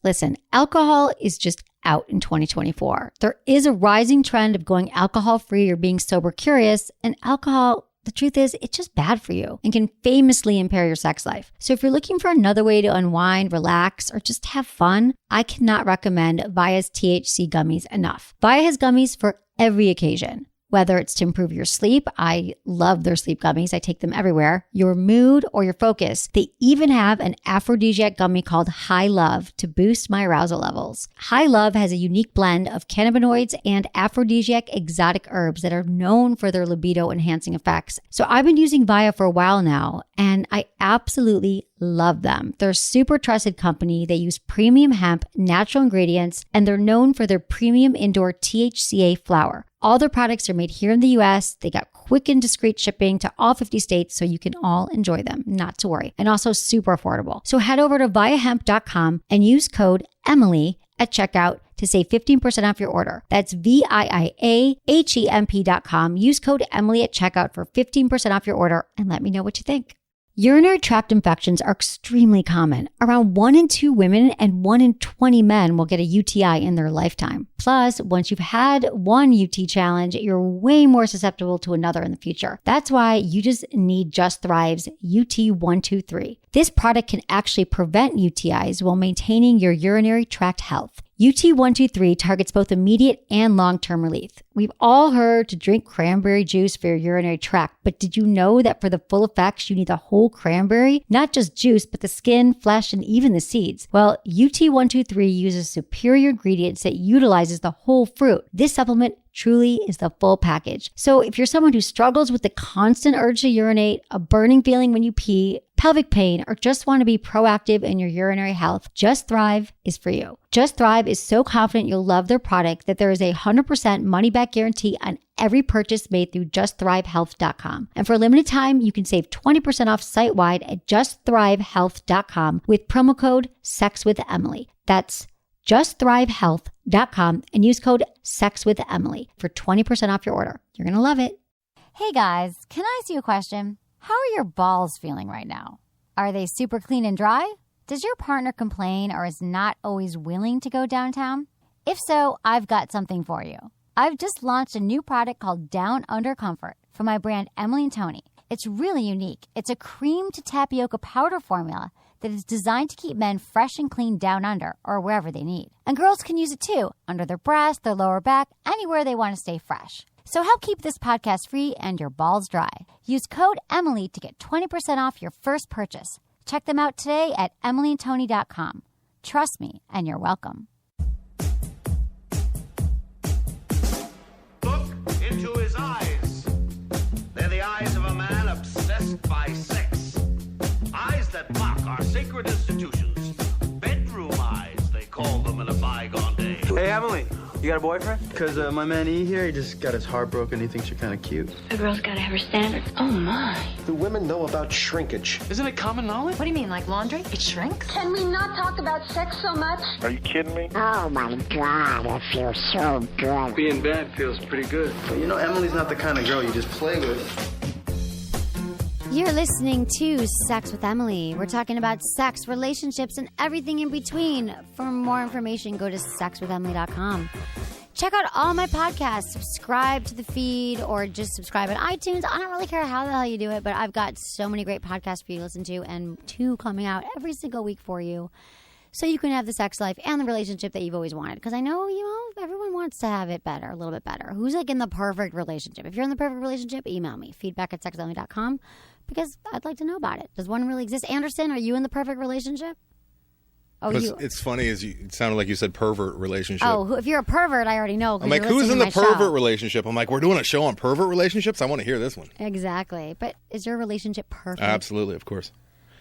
Listen, alcohol is just out in 2024. There is a rising trend of going alcohol-free or being sober curious, and alcohol, the truth is, it's just bad for you and can famously impair your sex life. So if you're looking for another way to unwind, relax, or just have fun, I cannot recommend Via's THC gummies enough. Via has gummies for every occasion. Whether it's to improve your sleep, I love their sleep gummies. I take them everywhere. Your mood or your focus. They even have an aphrodisiac gummy called High Love to boost my arousal levels. High Love has a unique blend of cannabinoids and aphrodisiac exotic herbs that are known for their libido enhancing effects. So I've been using Via for a while now, and I absolutely love them. They're a super trusted company. They use premium hemp, natural ingredients, and they're known for their premium indoor THCA flower. All their products are made here in the US. They got quick and discreet shipping to all 50 states, so you can all enjoy them, not to worry. And also super affordable. So head over to viahemp.com and use code Emily at checkout to save 15% off your order. That's VIIAHEMP.com. Use code Emily at checkout for 15% off your order and let me know what you think. Urinary tract infections are extremely common. Around 1 in 2 women and 1 in 20 men will get a UTI in their lifetime. Plus, once you've had one UT challenge, you're way more susceptible to another in the future. That's why you just need Just Thrive's UT123. This product can actually prevent UTIs while maintaining your urinary tract health. UT123 targets both immediate and long-term relief. We've all heard to drink cranberry juice for your urinary tract, but did you know that for the full effects, you need the whole cranberry? Not just juice, but the skin, flesh, and even the seeds. Well, UT123 uses superior ingredients that utilizes the whole fruit. This supplement truly is the full package. So if you're someone who struggles with the constant urge to urinate, a burning feeling when you pee, pelvic pain, or just want to be proactive in your urinary health, Just Thrive is for you. Just Thrive is so confident you'll love their product that there is a 100% money-back guarantee on every purchase made through justthrivehealth.com. And for a limited time, you can save 20% off site-wide at justthrivehealth.com with promo code SEXWithEmily. That's justthrivehealth.com and use code SEXWithEmily for 20% off your order. You're going to love it. Hey guys, can I ask you a question? How are your balls feeling right now? Are they super clean and dry? Does your partner complain or is not always willing to go downtown? If so, I've got something for you. I've just launched a new product called Down Under Comfort from my brand Emily and Tony. It's really unique. It's a cream to tapioca powder formula that is designed to keep men fresh and clean down under or wherever they need. And girls can use it too, under their breast, their lower back, anywhere they want to stay fresh. So help keep this podcast free and your balls dry. Use code Emily to get 20% off your first purchase. Check them out today at emilyandtony.com. Trust me, and you're welcome. Look into his eyes. They're the eyes of a man obsessed by sex. Eyes that mock our sacred institutions. Bedroom eyes, they call them in a bygone day. Hey, Emily. You got a boyfriend? Because my man E here, he just got his heart broken. He thinks you're kind of cute. A girl's got to have her standards. Oh, my. Do women know about shrinkage? Isn't it common knowledge? What do you mean, like laundry? It shrinks? Can we not talk about sex so much? Are you kidding me? Oh, my God, I feel so good. Being bad feels pretty good. But you know, Emily's not the kind of girl you just play with. You're listening to Sex with Emily. We're talking about sex, relationships, and everything in between. For more information, go to sexwithemily.com. Check out all my podcasts. Subscribe to the feed or just subscribe on iTunes. I don't really care how the hell you do it, but I've got so many great podcasts for you to listen to and 2 coming out every single week for you. So you can have the sex life and the relationship that you've always wanted. Because I know, everyone wants to have it better, a little bit better. Who's like in the perfect relationship? If you're in the perfect relationship, email me, feedback@sexwithemily.com, because I'd like to know about it. Does one really exist? Anderson, are you in the perfect relationship? Oh, it's funny, it sounded like you said pervert relationship. Oh, if you're a pervert, I already know. I'm like, who's in the pervert relationship? I'm like, we're doing a show on pervert relationships? I want to hear this one. Exactly. But is your relationship perfect? Absolutely, of course.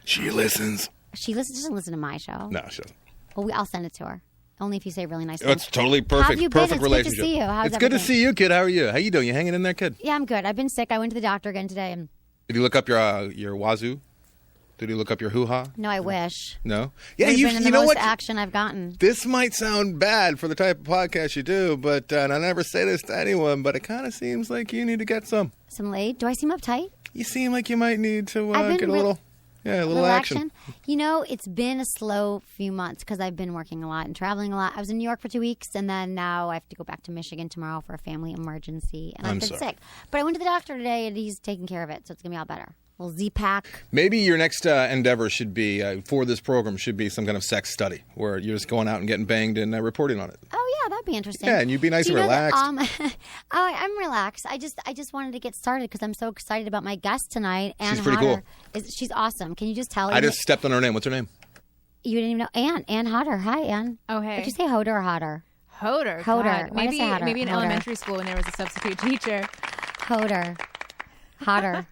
She listens. She doesn't listen to my show. No, she doesn't. Well, I'll send it to her. Only if you say really nice things. It's totally perfect. How have you been? Perfect relationship. Good to see you. It's good to see you, kid. How are you? How you doing? You hanging in there, kid? Yeah, I'm good. I've been sick. I went to the doctor again today. And did you look up your wazoo? Did you look up your hoo-ha? No, I wish. No? Yeah, you've been in the know most what? action I've gotten. This might sound bad for the type of podcast you do, but and I never say this to anyone, but it kind of seems like you need to get some. Some laid? Do I seem uptight? You seem like you might need to get a little... Yeah, a little action. You know, it's been a slow few months because I've been working a lot and traveling a lot. I was in New York for 2 weeks, and then now I have to go back to Michigan tomorrow for a family emergency. And I've been sick. But I went to the doctor today, and he's taking care of it, so it's going to be all better. A little Z-Pack. Maybe your next endeavor should be, for this program, should be some kind of sex study where you're just going out and getting banged and reporting on it. Oh, yeah, that'd be interesting. Yeah, and you'd be nice and relaxed. I'm relaxed. I just wanted to get started because I'm so excited about my guest tonight. Ann She's pretty Hodder. cool. She's awesome. Can you just tell her? I just stepped on her name. What's her name? You didn't even know. Ann Hodder. Hi, Ann. Oh, hey. Did you say Hodder or Hodder? Hodder. Hodder. Maybe Hodder? maybe in Hodder. elementary school when there was a substitute teacher. Hodder. Hotter.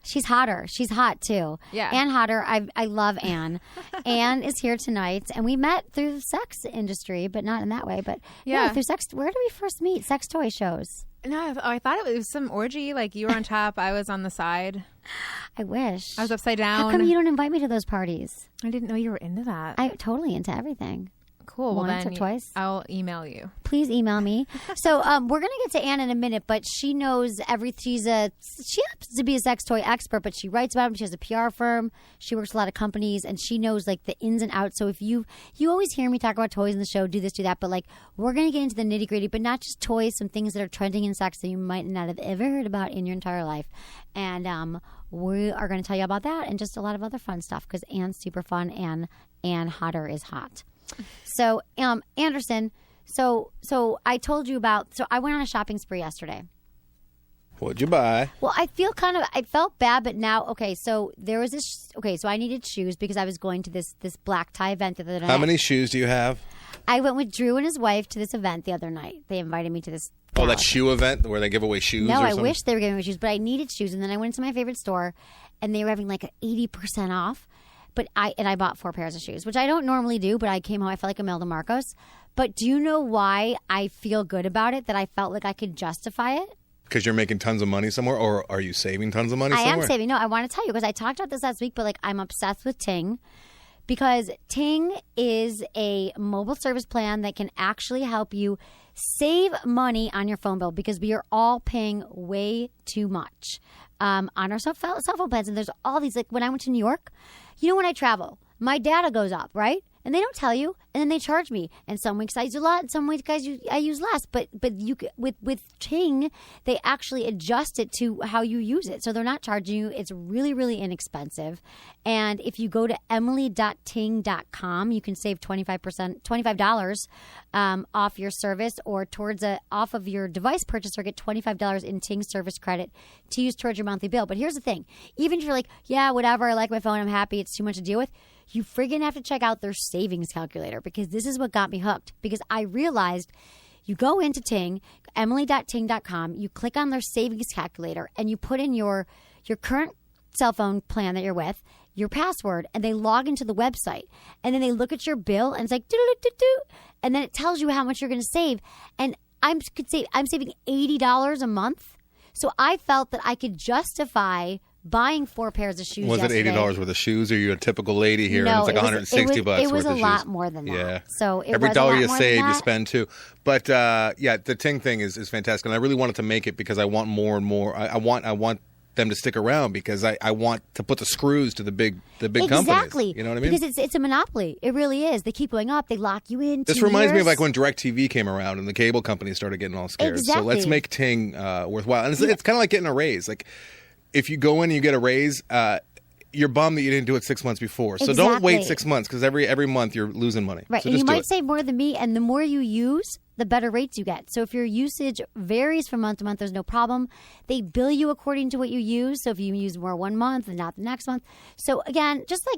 She's hotter. She's hot too. Yeah. Ann Hodder. I love Ann. Ann is here tonight, and we met through the sex industry, but not in that way. But yeah, through sex. Where did we first meet? Sex toy shows. No, I thought it was some orgy. Like you were on top, I was on the side. I wish. I was upside down. How come you don't invite me to those parties? I didn't know you were into that. I'm totally into everying. Cool. Once well, then or twice. I'll email you. Please email me. So we're gonna get to Ann in a minute, but she knows she happens to be a sex toy expert, but she writes about them. She has a PR firm. She works with a lot of companies, and she knows like the ins and outs. So if you always hear me talk about toys in the show, do this, do that, but like we're gonna get into the nitty gritty, but not just toys, some things that are trending in sex that you might not have ever heard about in your entire life, and we are gonna tell you about that and just a lot of other fun stuff because Ann's super fun and Ann Hodder is hot. So, Anderson, so I told you about, so I went on a shopping spree yesterday. What'd you buy? Well, I felt bad, but now, okay, so there was this, so I needed shoes because I was going to this black tie event the other night. How many shoes do you have? I went with Drew and his wife to this event the other night. They invited me to this. Oh, that shoe event where they give away shoes? No, or I something? wish they were giving away shoes, but I needed shoes. And then I went to my favorite store, and they were having like 80% off. But I bought 4 pairs of shoes, which I don't normally do, but I came home, I felt like Imelda Marcos. But do you know why I feel good about it, that I felt like I could justify it? Because you're making tons of money somewhere, or are you saving tons of money somewhere? I am saving. No, I want to tell you, because I talked about this last week, but like I'm obsessed with Ting. Because Ting is a mobile service plan that can actually help you save money on your phone bill, because we are all paying way too much on our cell phone plans. And there's all these, like when I went to New York, you know, when I travel, my data goes up, right? And they don't tell you, and then they charge me. And some weeks I use a lot, and some weeks I use less. But you with Ting, they actually adjust it to how you use it, so they're not charging you. It's really, really inexpensive. And if you go to emily.ting.com, you can save $25 off your service, or off of your device purchase, or get $25 in Ting service credit to use towards your monthly bill. But here's the thing: even if you're like, yeah, whatever, I like my phone, I'm happy, it's too much to deal with, you friggin' have to check out their savings calculator, because this is what got me hooked. Because I realized you go into Ting, emily.ting.com, you click on their savings calculator, and you put in your current cell phone plan that you're with, your password, and they log into the website. And then they look at your bill, and it's like, doo-doo-doo-doo-doo, and then it tells you how much you're going to save. And I'm saving $80 a month. So I felt that I could justify buying 4 pairs of shoes. Was yesterday. it $80 worth of shoes, or you're a typical lady here, No, and it's like $160 worth of shoes? It was a lot more than that. Yeah. So every dollar you save, you spend too. But the Ting thing is fantastic, and I really wanted to make it because I want more and more. I want them to stick around, because I want to put the screws to the big companies. Exactly. You know what I mean? Because it's a monopoly. It really is. They keep going up. They lock you in. This reminds me of like when DirecTV came around and the cable companies started getting all scared. Exactly. So let's make Ting worthwhile. And it's kind of like getting a raise. Like if you go in and you get a raise, you're bummed that you didn't do it 6 months before. So don't wait 6 months, because every month you're losing money. Right. So and just you do might save more than me, and the more you use, the better rates you get. So if your usage varies from month to month, there's no problem. They bill you according to what you use. So if you use more one month and not the next month. So again, just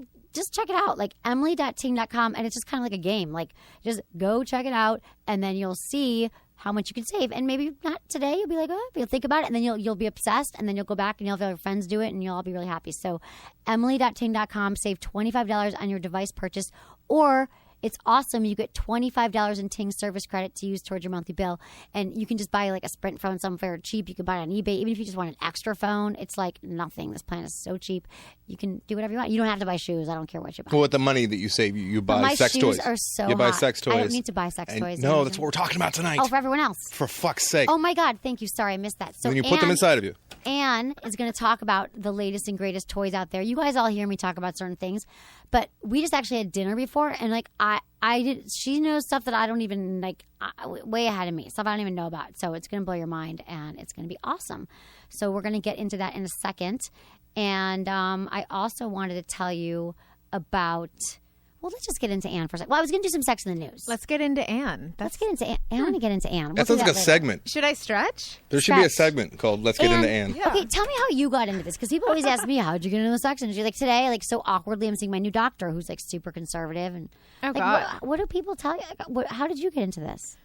check it out, like emily.ting.com, and it's just kind of like a game. Like just go check it out, and then you'll see how much you can save. And maybe not today, you'll be like, oh, you'll think about it, and then you'll be obsessed, and then you'll go back and you'll have your friends do it, and you'll all be really happy. So emily.ting.com, save $25 on your device purchase, or it's awesome. You get $25 in Ting service credit to use towards your monthly bill. And you can just buy like a Sprint phone somewhere cheap. You can buy it on eBay. Even if you just want an extra phone, it's like nothing. This plan is so cheap. You can do whatever you want. You don't have to buy shoes. I don't care what you buy. Well, with the money that you save, you buy sex toys. My shoes are so You buy hot. sex toys. I don't need to buy sex toys. No, that's what we're talking about tonight. Oh, for everyone else. For fuck's sake. Oh, my God. Thank you. Sorry, I missed that. So and then you put them inside of you. Anne is going to talk about the latest and greatest toys out there. You guys all hear me talk about certain things, but we just actually had dinner before, and like I did. She knows stuff that I don't even like, way ahead of me, stuff I don't even know about. So it's going to blow your mind, and it's going to be awesome. So we're going to get into that in a second, and I also wanted to tell you about. Well, let's just get into Anne for a second. Well, I was going to do some sex in the news. Let's get into Anne. Let's get into Anne. I want to get into Anne. That sounds like a segment. Should I stretch? There should be a segment called "Let's Get Into Anne." Yeah. Okay, tell me how you got into this, because people always ask me, "How'd you get into the sex industry?" Like today, like so awkwardly, I'm seeing my new doctor, who's like super conservative, and what do people tell you? How did you get into this?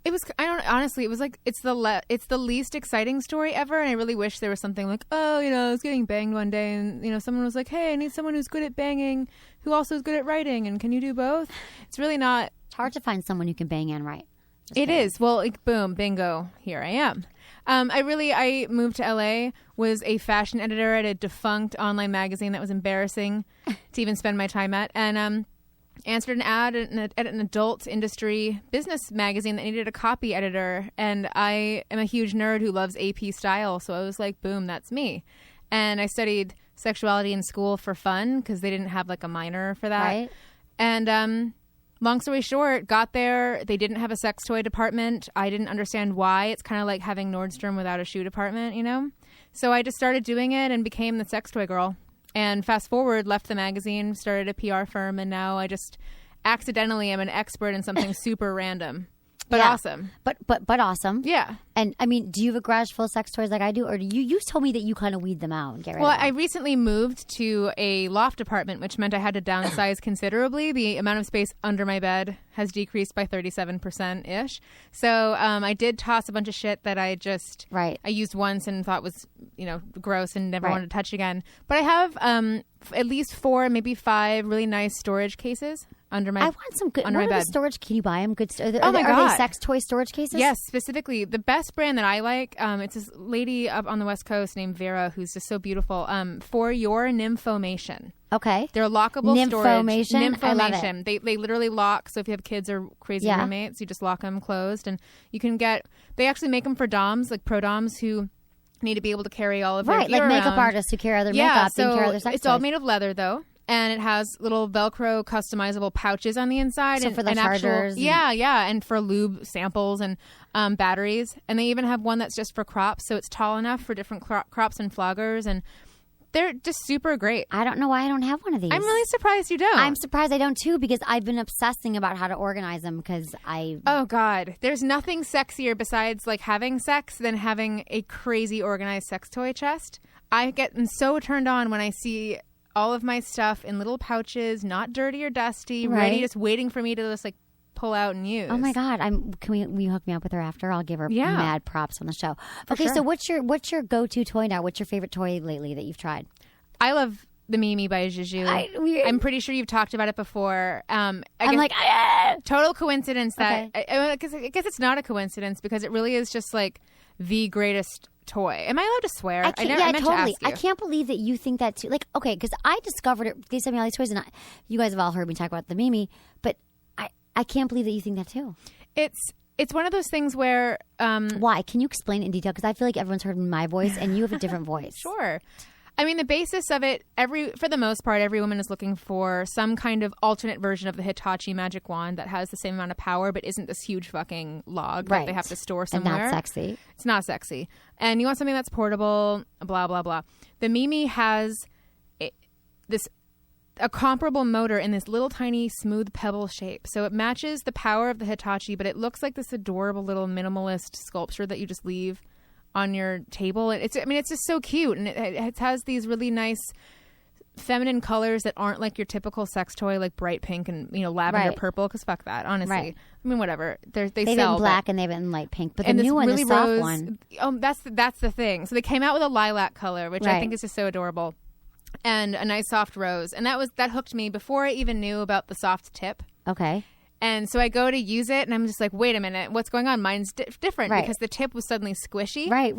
It was. I don't honestly. It was like it's the least exciting story ever, and I really wish there was something like, oh, I was getting banged one day, and someone was like, hey, I need someone who's good at banging, who also is good at writing, and can you do both? It's really not. It's hard to find someone who can bang and write. It is. Well, like, boom, bingo, here I am. I moved to LA, was a fashion editor at a defunct online magazine that was embarrassing to even spend my time at, and answered an ad at an adult industry business magazine that needed a copy editor. And I am a huge nerd who loves AP style. So I was like, boom, that's me. And I studied sexuality in school for fun because they didn't have like a minor for that. Right. And long story short, got there. They didn't have a sex toy department. I didn't understand why. It's kind of like having Nordstrom without a shoe department, So I just started doing it and became the sex toy girl. And fast forward, left the magazine, started a PR firm, and now I just accidentally am an expert in something super random. But awesome. But awesome. Yeah. And I mean, do you have a garage full of sex toys like I do? Or do you told me that you kind of weed them out and get rid of them? Well, I recently moved to a loft apartment, which meant I had to downsize considerably. The amount of space under my bed has decreased by 37%-ish. So I did toss a bunch of shit that I just I used once and thought was, gross and never wanted to touch again. But I have at least 4, maybe 5 really nice storage cases under my bed. I want some good. What are the storage? Can you buy them? Good. Oh my God. Are they sex toy storage cases? Yes, specifically the best brand that I like. It's this lady up on the West Coast named Vera, who's just so beautiful. For your nymphomation. Okay. They're lockable storage. Nymphomation. I love it. They literally lock. So if you have kids or crazy roommates, you just lock them closed, and you can get. They actually make them for doms, like pro doms who need to be able to carry all of their gear like makeup around. Artists who carry other makeup and carry other sex it's toys. all made of leather though. And it has little Velcro customizable pouches on the inside. So and, for the and chargers. and for lube samples and batteries. And they even have one that's just for crops. So it's tall enough for different crops and floggers. And they're just super great. I don't know why I don't have one of these. I'm really surprised you don't. I'm surprised I don't too, because I've been obsessing about how to organize them because Oh God. There's nothing sexier besides like having sex than having a crazy organized sex toy chest. I get so turned on when I see all of my stuff in little pouches, not dirty or dusty, ready, just waiting for me to just like pull out and use. Oh my God! Will you hook me up with her after? I'll give her mad props on the show. Okay, so what's your go-to toy now? What's your favorite toy lately that you've tried? I love the Mimi by Juju. I'm pretty sure you've talked about it before. Total coincidence that I guess it's not a coincidence because it really is just like the greatest toy. Am I allowed to swear? I meant totally. To ask you. I can't believe that you think that too. Like, okay, because I discovered it. They sent me all these toys, and you guys have all heard me talk about the Mimi, but I can't believe that you think that too. It's one of those things where why? Can you explain it in detail? Because I feel like everyone's heard my voice, and you have a different voice. Sure. I mean, the basis of it, for the most part, every woman is looking for some kind of alternate version of the Hitachi magic wand that has the same amount of power but isn't this huge fucking log that they have to store somewhere. And not sexy. It's not sexy. And you want something that's portable, blah, blah, blah. The Mimi has a comparable motor in this little tiny smooth pebble shape. So it matches the power of the Hitachi, but it looks like this adorable little minimalist sculpture that you just leave on your table. It's just so cute, and it has these really nice feminine colors that aren't like your typical sex toy, like bright pink and lavender purple. Because fuck that, honestly. Right. I mean, whatever. They've been black and they've been light pink, but the new one, really the soft rose, one. Oh, that's the thing. So they came out with a lilac color, which I think is just so adorable, and a nice soft rose, and that hooked me before I even knew about the soft tip. Okay. And so I go to use it, and I'm just like, wait a minute, what's going on? Mine's different because the tip was suddenly squishy. Right.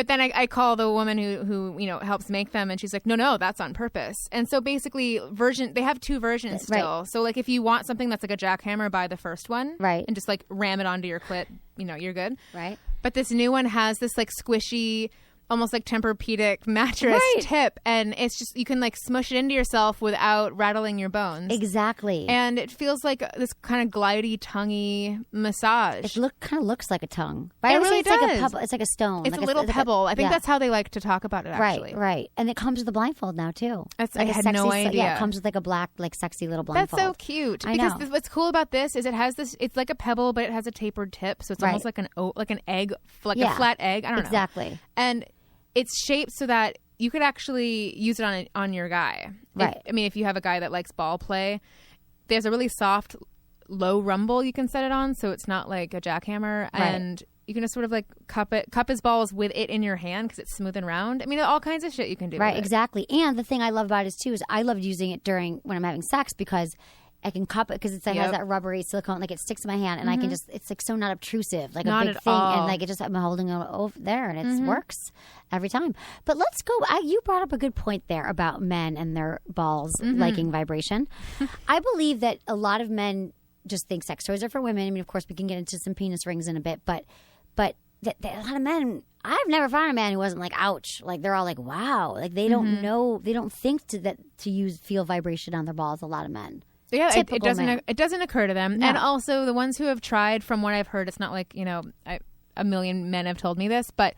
But then I call the woman who helps make them, and she's like, no, that's on purpose. And so basically, they have 2 versions still. Right. So like if you want something that's like a jackhammer, buy the first one, Right. and just like ram it onto your clit, you're good, Right. But this new one has this like squishy, almost like Tempur-Pedic mattress tip, and it's just you can like smush it into yourself without rattling your bones. Exactly. And it feels like this kind of glidey, tonguey massage. It kind of looks like a tongue. But It I would say really it's like a does. pebble. It's like a stone. It's like a little pebble. I think yeah. that's how they like to talk about it, actually. Right. And it comes with a blindfold now too. That's, like I a had sexy, no idea. Yeah, it comes with like a black, like sexy little blindfold. That's so cute. I because know. what's cool about this is it has this. It's like a pebble, but it has a tapered tip, so it's almost like an egg, like a flat egg. I don't know exactly. And it's shaped so that you could actually use it on your guy. Right. If you have a guy that likes ball play, there's a really soft, low rumble you can set it on, so it's not like a jackhammer, and you can just sort of like cup his balls with it in your hand because it's smooth and round. I mean, all kinds of shit you can do. Right. with it. Exactly. And the thing I love about it is I love using it when I'm having sex because I can cup it because it has that rubbery silicone, like it sticks in my hand, and I can it's like so not obtrusive, like Not a big at thing, all. and like I'm holding it over there, and it works every time. But let's go. You brought up a good point there about men and their balls liking vibration. I believe that a lot of men just think sex toys are for women. I mean, of course, we can get into some penis rings in a bit, but a lot of men. I've never found a man who wasn't like, ouch. Like they're all like, wow. Like they don't know. They don't think to feel vibration on their balls. A lot of men. Yeah, it doesn't. Men. It doesn't occur to them. No. And also, the ones who have tried, from what I've heard, it's not like a million men have told me this, but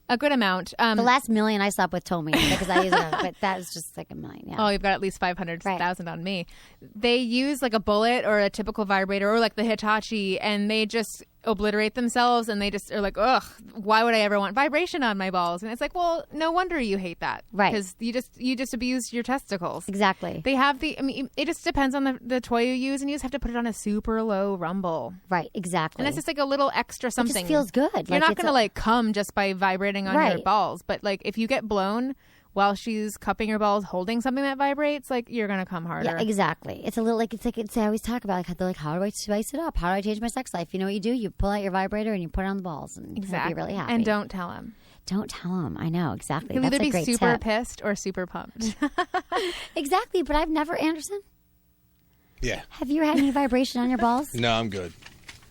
a good amount. The last million I slept with told me because I use it, but that was just like a million. Yeah. Oh, you've got at least 500,000 on me. They use like a bullet or a typical vibrator or like the Hitachi, and they just obliterate themselves, and they just are like, ugh, why would I ever want vibration on my balls? And it's like, well, no wonder you hate that, right? Because you just abused your testicles. Exactly. They have it just depends on the toy you use, and you just have to put it on a super low rumble. Right. Exactly. And it's just like a little extra something. It just feels good. You're not going to come just by vibrating on your balls, but like if you get blown while she's cupping your balls, holding something that vibrates, like you're gonna come harder. Yeah, exactly. It's a little like I always talk about they're like, how do I spice it up? How do I change my sex life? You know what you do? You pull out your vibrator and you put it on the balls, and you'll be really happy. And don't tell him. Don't tell him. I know exactly. He'll That's either a be great super tip. pissed or super pumped. Exactly. But I've never, Anderson. Yeah. Have you had any vibration on your balls? No, I'm good.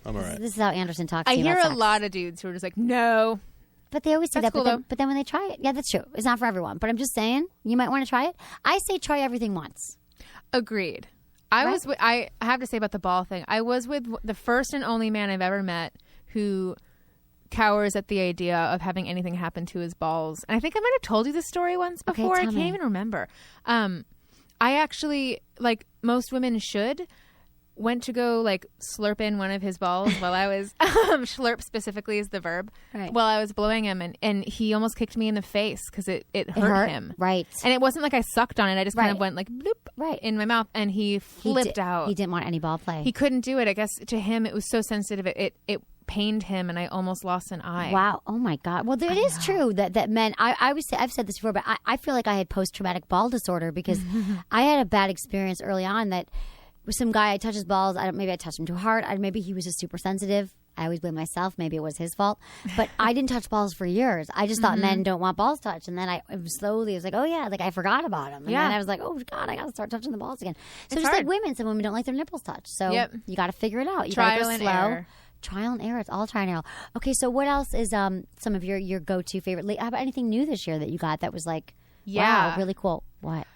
I'm all right. This is how Anderson talks. I to me hear about a sex. lot of dudes who are just like, no. But they always say That's that. cool, But then when they try it, yeah, that's true. It's not for everyone. But I'm just saying, you might want to try it. I say try everything once. Agreed. I have to say about the ball thing. I was with the first and only man I've ever met who cowers at the idea of having anything happen to his balls. And I think I might have told you this story once before. I can't even remember. I actually, like most women should, went to go like slurp in one of his balls while I was slurp specifically is the verb while I was blowing him, and he almost kicked me in the face because it hurt him, right? And it wasn't like I sucked on it, I just kind of went like bloop in my mouth, and he flipped out. He didn't want any ball play. He couldn't do it. I guess to him it was so sensitive, it pained him, and I almost lost an eye. Wow. Oh my God. Well, it is true that men, I've said this before, but I feel like I had post-traumatic ball disorder because I had a bad experience early on that with some guy, I touched his balls. Maybe I touched him too hard. Maybe he was just super sensitive. I always blame myself. Maybe it was his fault. But I didn't touch balls for years. I just thought men don't want balls touched. And then I was like, oh yeah, like I forgot about him. And then I was like, oh God, I got to start touching the balls again. So it's just hard. like women, some women don't like their nipples touched. So you got to figure it out. You Trial gotta and go slow. error. Trial and error. It's all trial and error. Okay, so what else is some of your go-to favorite? How about anything new this year that you got that was like, wow, really cool? What?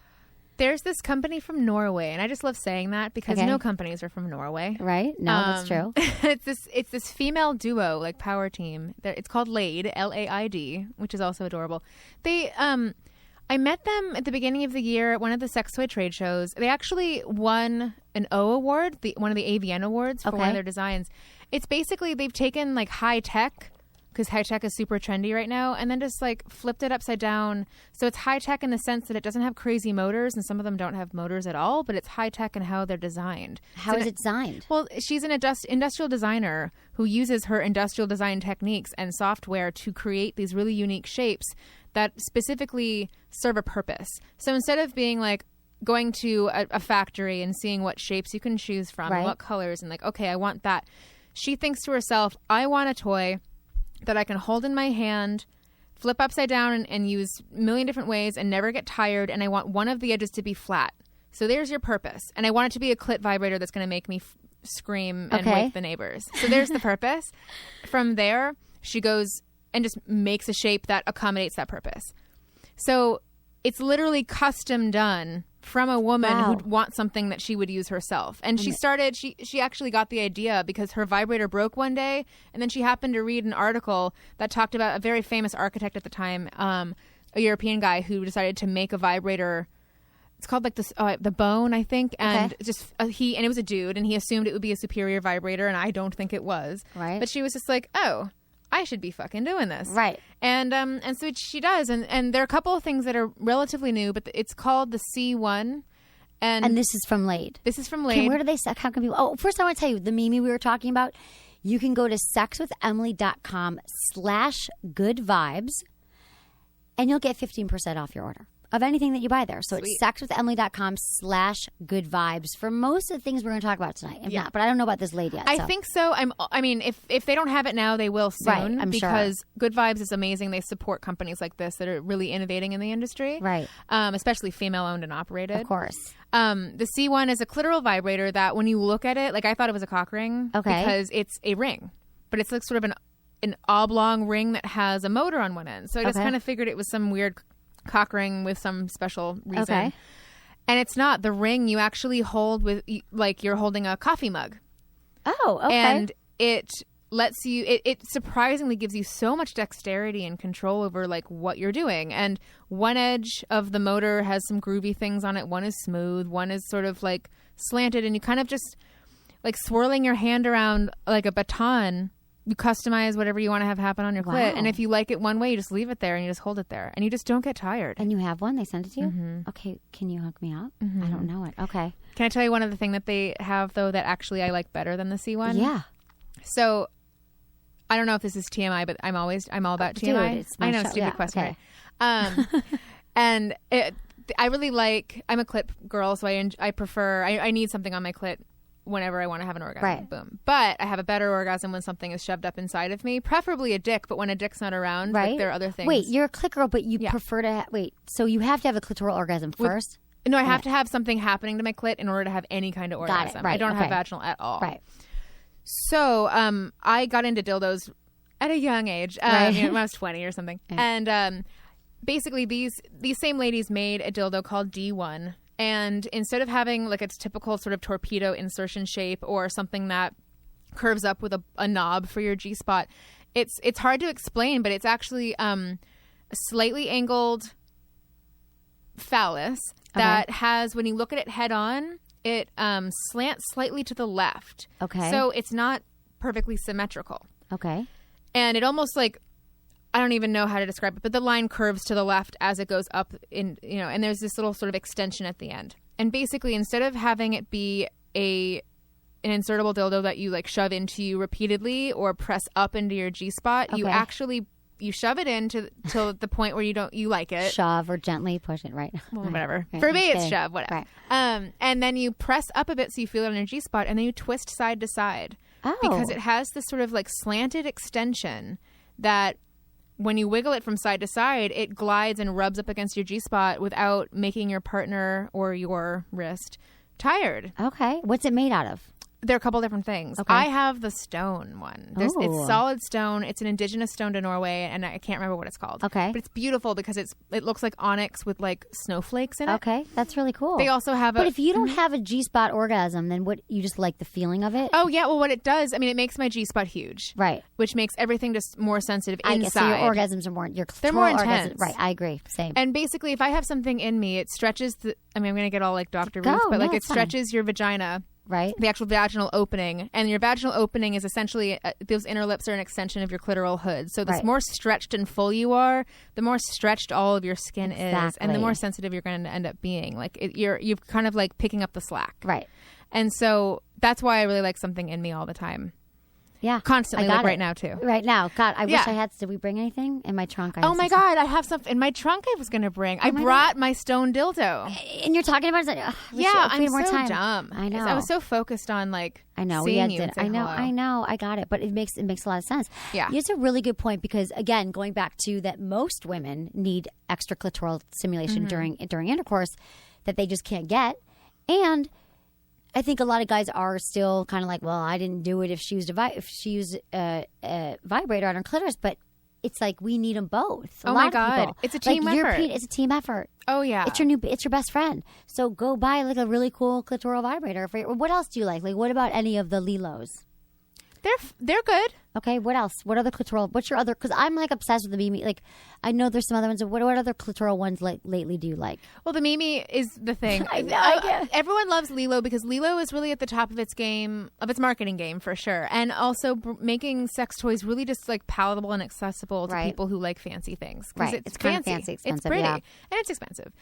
There's this company from Norway, and I just love saying that because no companies are from Norway. Right? No, that's true. It's this female duo, like power team. It's called Laid, Laid, which is also adorable. I met them at the beginning of the year at one of the sex toy trade shows. They actually won an O award, one of the AVN awards for one of their designs. It's basically they've taken like high tech, because high tech is super trendy right now, and then just like flipped it upside down. So it's high tech in the sense that it doesn't have crazy motors, and some of them don't have motors at all, but it's high tech in how they're designed. How is it designed? Well, she's an industrial designer who uses her industrial design techniques and software to create these really unique shapes that specifically serve a purpose. So instead of being like going to a factory and seeing what shapes you can choose from and what colors and like, okay, I want that. She thinks to herself, I want a toy that I can hold in my hand, flip upside down and use a million different ways and never get tired. And I want one of the edges to be flat. So there's your purpose. And I want it to be a clit vibrator that's going to make me scream and wake the neighbors. So there's the purpose. From there, she goes and just makes a shape that accommodates that purpose. So it's literally custom done from a woman who wants something that she would use herself. And she actually got the idea because her vibrator broke one day, and then she happened to read an article that talked about a very famous architect at the time, a European guy who decided to make a vibrator. It's called like this, the Bone, I think. And and it was a dude, and he assumed it would be a superior vibrator, and I don't think it was. Right. But she was just like, oh, I should be fucking doing this. Right. And so she does. And there are a couple of things that are relatively new, but it's called the C1. And this is from Lade. This is from Okay, Lade. where do they how can people? Oh, first I want to tell you the Mimi we were talking about. You can go to sexwithemily.com/goodvibes and you'll get 15% off your order of anything that you buy there. So it's sexwithemily.com/goodvibes for most of the things we're going to talk about tonight. If not, but I don't know about this lady yet. I think so. I mean, if they don't have it now, they will soon. Right, I'm sure. Because Good Vibes is amazing. They support companies like this that are really innovating in the industry. Right. Especially female-owned and operated. Of course. The C1 is a clitoral vibrator that when you look at it, like I thought it was a cock ring. Okay. Because it's a ring. But it's like sort of an oblong ring that has a motor on one end. So I just kind of figured it was some weird cock ring with some special reason. Okay. And it's not. The ring you actually hold with, like you're holding a coffee mug. Oh, okay. And it lets you, it surprisingly gives you so much dexterity and control over like what you're doing. And one edge of the motor has some groovy things on it. One is smooth. One is sort of like slanted. And you kind of just like swirling your hand around like a baton. You customize whatever you want to have happen on your clit. And if you like it one way, you just leave it there and you just hold it there. And you just don't get tired. And you have one? They sent it to you? Mm-hmm. Okay. Can you hook me up? I don't know it. Okay. Can I tell you one other thing that they have, though, that actually I like better than the C1? Yeah. So I don't know if this is TMI, but I'm all about TMI. Dude, it's my I know, show. stupid Yeah, question. okay. Right? And I really like, I'm a clit girl, so I prefer, I need something on my clit whenever I want to have an orgasm. Right. Boom. But I have a better orgasm when something is shoved up inside of me, preferably a dick, but when a dick's not around, Right. like, there are other things. Wait, you're a clit girl, but you prefer to so you have to have a clitoral orgasm first? No, I have to have something happening to my clit in order to have any kind of orgasm. Got it. Right. I don't have Okay. vaginal at all. Right. So I got into dildos at a young age, Right. when I was 20 or something. And basically these same ladies made a dildo called D1. And instead of having like its typical sort of torpedo insertion shape or something that curves up with a knob for your G-spot, it's hard to explain, but it's actually a slightly angled phallus that has, when you look at it head on, it slants slightly to the left. Okay. So it's not perfectly symmetrical. Okay. And it almost like, I don't even know how to describe it, but the line curves to the left as it goes up in, and there's this little sort of extension at the end. And basically, instead of having it be an insertable dildo that you like shove into you repeatedly or press up into your G-spot, you actually, you shove it in till the point where you like it. Shove or gently push it, right? Well, whatever. Right. For me, it's Okay. shove, whatever. Right. And then you press up a bit so you feel it on your G-spot, and then you twist side to side. Oh. Because it has this sort of like slanted extension that when you wiggle it from side to side, it glides and rubs up against your G-spot without making your partner or your wrist tired. Okay. What's it made out of? There are a couple different things. Okay. I have the stone one. It's solid stone. It's an indigenous stone to Norway, and I can't remember what it's called. Okay. But it's beautiful because it looks like onyx with like snowflakes in it. Okay. That's really cool. They also have But if you don't have a G-spot orgasm, then what, you just like the feeling of it? Oh, yeah. Well, what it does, I mean, it makes my G-spot huge. Right. Which makes everything just more sensitive I inside. guess so your orgasms are more, They're more clitoral orgasms- intense. Right. I agree. Same. And basically, if I have something in me, it stretches I'm going to get all like Dr. Ruth, but no, like it it's fine. stretches your vagina. Right. The actual vaginal opening. And your vaginal opening is essentially, those inner lips are an extension of your clitoral hood. So the more stretched and full you are, the more stretched all of your skin is. And the more sensitive you're going to end up being. Like you're kind of like picking up the slack. Right. And so that's why I really like something in me all the time. Yeah. Constantly, I got like it. right now too. Right now. God, I wish Yeah. I had. Did we bring anything in my trunk? Oh my God, I have something in my trunk I was going to bring. I brought my stone dildo. And you're talking about it. It's like, I'm more so time. dumb. I know. I was so focused on like I know. seeing you. Dinner. And say hello. I know. I got it. But it makes a lot of sense. Yeah. It's a really good point because, again, going back to that most women need extra clitoral stimulation during intercourse that they just can't get. And I think a lot of guys are still kind of like, well, I didn't do it if she used a vibrator on her clitoris. But it's like we need them both. Oh my God. It's a team effort. It's a team effort. Oh yeah. It's your best friend. So go buy like a really cool clitoral vibrator. What else do you like? Like what about any of the Lilos? They're good. Okay, what else? What other clitoral? What's your other? Because I'm like obsessed with the Mimi. Like, I know there's some other ones. What other clitoral ones lately do you like? Well, the Mimi is the thing. I know. Everyone loves Lilo because Lilo is really at the top of its game, of its marketing game for sure, and also making sex toys really just like palatable and accessible to people who like fancy things. Right, It's kind of fancy, fancy, expensive, it's pretty, yeah. and it's expensive.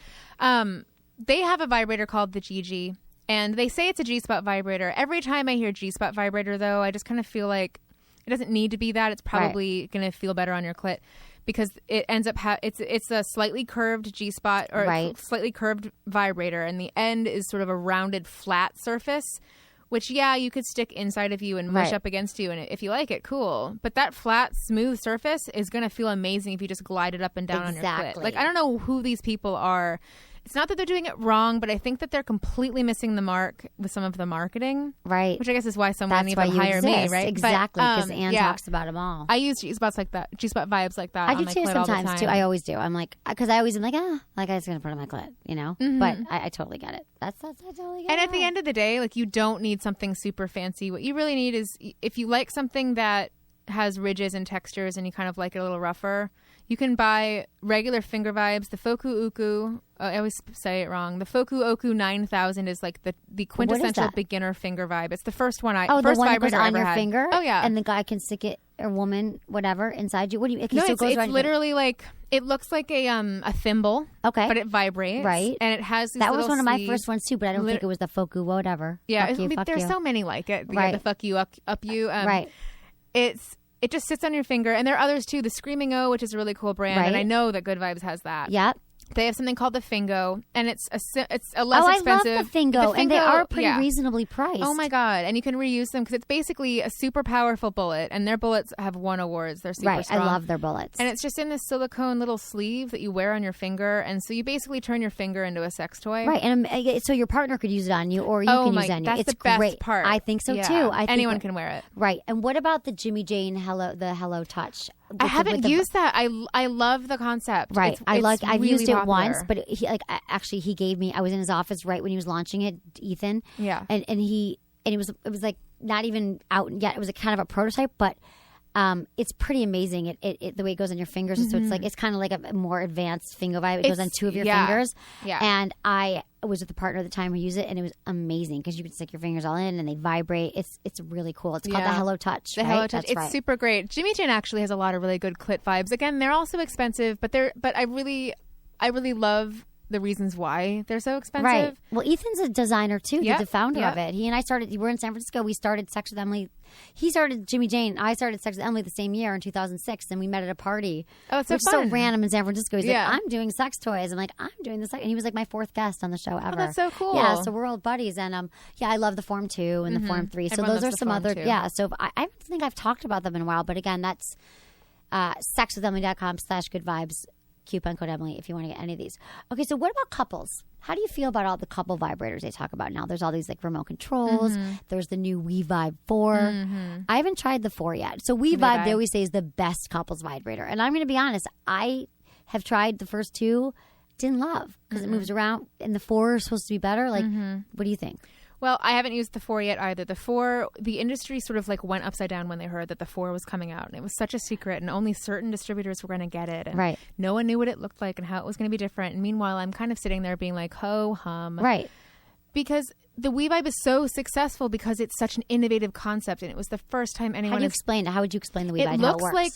They have a vibrator called the Gigi, and they say it's a G-spot vibrator. Every time I hear G-spot vibrator, though, I just kind of feel like it doesn't need to be that. It's probably going to feel better on your clit because it ends up it's a slightly curved G-spot or slightly curved vibrator, and the end is sort of a rounded flat surface, which you could stick inside of you and mush up against you, and if you like it, cool. But that flat, smooth surface is going to feel amazing if you just glide it up and down on your clit. Like, I don't know who these people are. It's not that they're doing it wrong, but I think that they're completely missing the mark with some of the marketing. Right. Which I guess is why someone That's needs to hire me, right? Exactly, because Anne talks about them all. I use G-spots like that, G-spot vibes like that I on do my too clit all the sometimes, time. too. I always do. I'm like, because I always am like, like I was going to put it on my clit, you know? But I totally get it. I totally get it. And at the end of the day, like, you don't need something super fancy. What you really need is, if you like something that has ridges and textures and you kind of like it a little rougher, you can buy regular finger vibes. The Foku Uku, I always say it wrong. The Foku Oku 9000 is like the quintessential beginner finger vibe. It's the first one the first one that goes vibrator I on ever your had. finger? Oh, yeah. And the guy can stick it, or woman, whatever, inside you? What do you... No, it's literally like... It looks like a thimble. Okay. But it vibrates. Right. And it has these That was little one of my sleeves. first ones, too, but I don't think it was the Foku whatever. Yeah. Fuck you, fuck there's you. so many like it. Right. The fuck you, up you. Right. It just sits on your finger. And there are others, too. The Screaming O, which is a really cool brand. Right. And I know that Good Vibes has that. Yep. They have something called the Fingo, and it's less expensive. I love the Fingo, and they are pretty reasonably priced. Oh my God. And you can reuse them because it's basically a super powerful bullet, and their bullets have won awards. They're super strong. I love their bullets. And it's just in this silicone little sleeve that you wear on your finger, and so you basically turn your finger into a sex toy. Right, and so your partner could use it on you, or you can use it on you. That's It's the best great. part. I think so, Yeah. too. I think anyone can wear it. Right. And what about the Jimmy Jane Hello Touch? I haven't used that. I love the concept. Right. I've really used it popular. once, but he gave me, I was in his office right when he was launching it, Ethan. Yeah. And it was like not even out yet. It was a kind of a prototype, but it's pretty amazing. It the way it goes on your fingers. So it's like, it's kind of like a more advanced finger vibe. It goes on two of your fingers. Yeah. And I was with the partner at the time who used it, and it was amazing because you can stick your fingers all in and they vibrate. It's really cool. It's called the Hello Touch. The Hello Touch. It's super great. Jimmy Jane actually has a lot of really good clit vibes. Again, they're also expensive, but I really love the reasons why they're so expensive. Right. Well, Ethan's a designer too. He's the founder Yep. of it. He and I we're in San Francisco. We started Sex with Emily. He started Jimmy Jane. I started Sex with Emily the same year in 2006, and we met at a party. Oh, it's so which fun. is so random in San Francisco. He's like, I'm doing sex toys. I'm like, I'm doing this. And he was like my fourth guest on the show ever. Oh, that's so cool. Yeah, so we're old buddies. And I love the Form 2 and the Form 3. So Everyone those loves are the some Form other, 2. yeah. So I don't think I've talked about them in a while, but again, that's sexwithemily.com/good vibes. Coupon code Emily if you want to get any of these. Okay, so what about couples? How do you feel about all the couple vibrators they talk about now? There's all these like remote controls. There's the new We Vibe 4. I haven't tried the 4 yet. So We Vibe, they always say, is the best couples vibrator. And I'm going to be honest, I have tried the first 2, didn't love because it moves around, and the 4 is supposed to be better. Like, what do you think? Well, I haven't used the 4 yet either. The industry sort of like went upside down when they heard that the 4 was coming out. And it was such a secret, and only certain distributors were going to get it. And no one knew what it looked like and how it was going to be different. And meanwhile, I'm kind of sitting there being like, ho hum. Right. Because the We Vibe is so successful because it's such an innovative concept. And it was the first time anyone... How do you explain it? How would you explain the We Vibe? It how looks it works? like...